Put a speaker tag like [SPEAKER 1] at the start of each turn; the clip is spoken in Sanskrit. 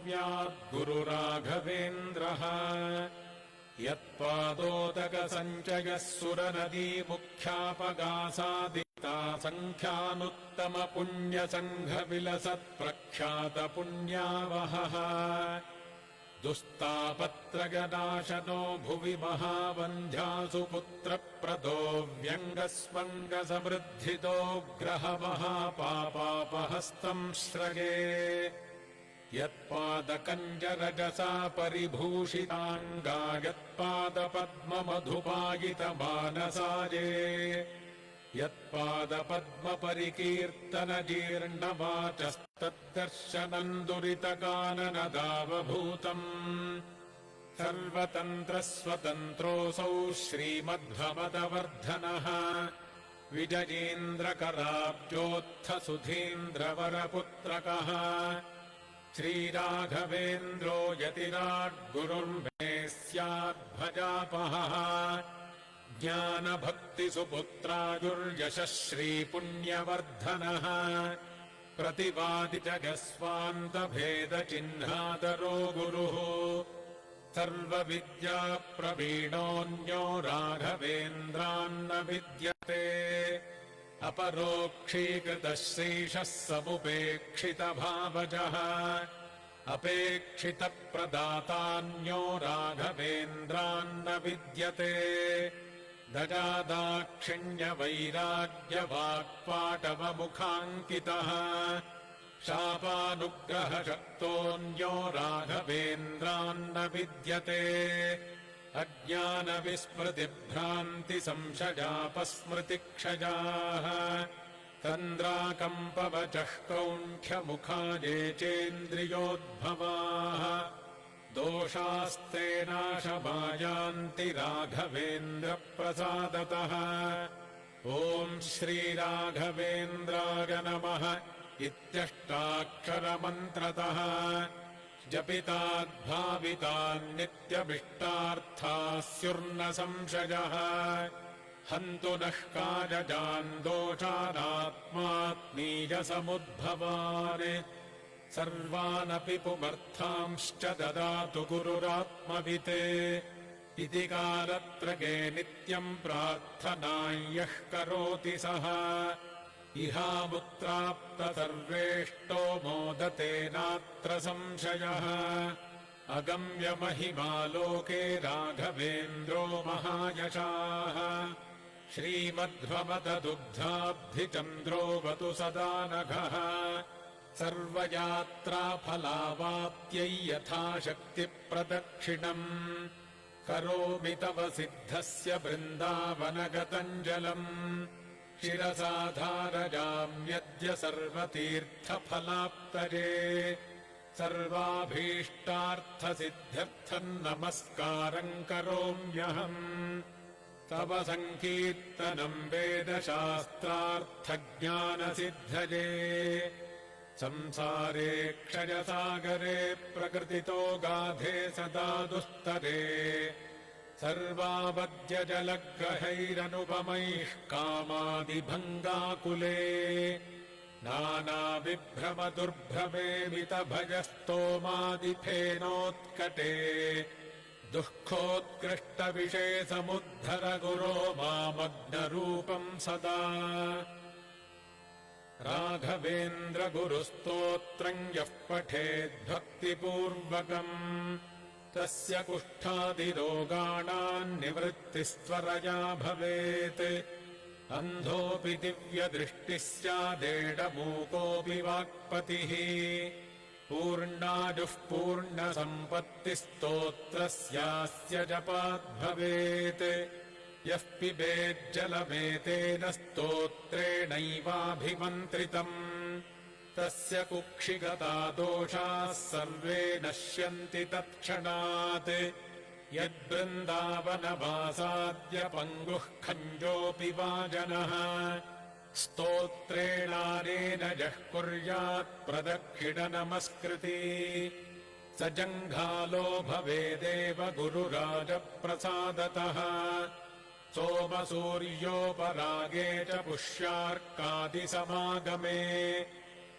[SPEAKER 1] स्याद्गुरुराघवेन्द्रः यत्पादोदकसञ्चयः सुरनदीमुख्यापगासादिता सङ्ख्यानुत्तमपुण्यसङ्घविलसत्प्रख्यातपुण्यावहः दुस्तापत्रगनाशनो भुवि महावन्ध्यासु पुत्रप्रदो व्यङ्गस्वङ्गसमृद्धितो ग्रहमहापापापहस्तम् श्रगे यत्पादकञ्जरजसा परिभूषिताङ्गा यत्पादपद्ममधुपायितमानसाजे यत्पादपद्मपरिकीर्तनजीर्णवाचस्तद्दर्शनम् दुरितकाननदावभूतम् सर्वतन्त्रस्वतन्त्रोऽसौ श्रीमध्वपदवर्धनः विजयेन्द्रकराब्जोत्थसुधीन्द्रवरपुत्रकः श्रीराघवेन्द्रो यतिराड्गुरुर्मे स्याद्भजापहः ज्ञानभक्तिसुपुत्रायुर्यशः श्रीपुण्यवर्धनः प्रतिवादिजगस्वान्तभेदचिह्नादरो गुरुः सर्वविद्याप्रवीणोऽन्यो राघवेन्द्रान्न विद्यते अपरोक्षीकृतः श्रीशः समुपेक्षितभावजः अपेक्षितप्रदातान्यो राघवेन्द्रान्न विद्यते दजादाक्षिण्यवैराग्यवाक्पाटवमुखाङ्कितः शापानुग्रहशक्तोऽन्यो राघवेन्द्रान्न विद्यते अज्ञानविस्मृतिभ्रान्तिसंशयापस्मृतिक्षयाः तन्द्राकम्पवचः कौण्ठ्यमुखाजे चेन्द्रियोद्भवाः दोषास्ते नाशमायान्ति राघवेन्द्रप्रसादतः ॐ श्रीराघवेन्द्राय नमः इत्यष्टाक्षरमन्त्रतः जपिताद्भावितान्नित्यभिष्टार्थाः स्युर्न संशयः हन्तु नः काजजान् दोषानात्मात्मीयसमुद्भवान् सर्वानपि पुमर्थांश्च ददातु गुरुरात्मवित् इति कालत्रये नित्यम् प्रार्थनायः करोति सः इहामुत्राप्तसर्वेष्टो मोदते नात्र संशयः अगम्यमहिमालोके राघवेन्द्रो महायशाः श्रीमध्वमददुग्धाब्धिचन्द्रो वतु सदा नघः सर्वयात्राफलावाप्त्यै यथाशक्तिप्रदक्षिणम् करोमि तव सिद्धस्य वृन्दावनगतञ्जलम् शिरसाधारयाम्यद्य सर्वतीर्थफलाप्तये सर्वाभीष्टार्थसिद्ध्यर्थम् नमस्कारम् करोम्यहम् तव सङ्कीर्तनम् वेदशास्त्रार्थज्ञानसिद्धये संसारे क्षयसागरे प्रकृतितो गाधे सदा दुस्तरे सर्वावद्यजलग्रहैरनुपमैः कामादिभङ्गाकुले नानाविभ्रमदुर्भ्रमेमितभयस्तोमादिफेनोत्कटे दुःखोत्कृष्टविषयसमुद्धर गुरो मामग्नरूपम् सदा राघवेन्द्रगुरुस्तोत्रम् यः पठेद्भक्तिपूर्वकम् तस्य कुष्ठादिरोगाणाम् निवृत्तिस्त्वरया भवेत् अन्धोऽपि दिव्यदृष्टिः स्यादेडमूकोऽपि वाक्पतिः पूर्णायुः पूर्णसम्पत्तिस्तोत्रस्यास्य जपाद्भवेत् यः पिबेज्जलमेतेन स्तोत्रेणैवाभिमन्त्रितम् तस्य कुक्षिगता दोषाः सर्वे नश्यन्ति तत्क्षणात् यद्वृन्दावनवासाद्य पङ्गुः खञ्जोऽपि वा जनः स्तोत्रेणानेन यः कुर्यात् प्रदक्षिणनमस्कृती स जङ्घालो भवेदेव गुरुराजप्रसादतः सोमसूर्योपरागे च पुष्यार्कादिसमागमे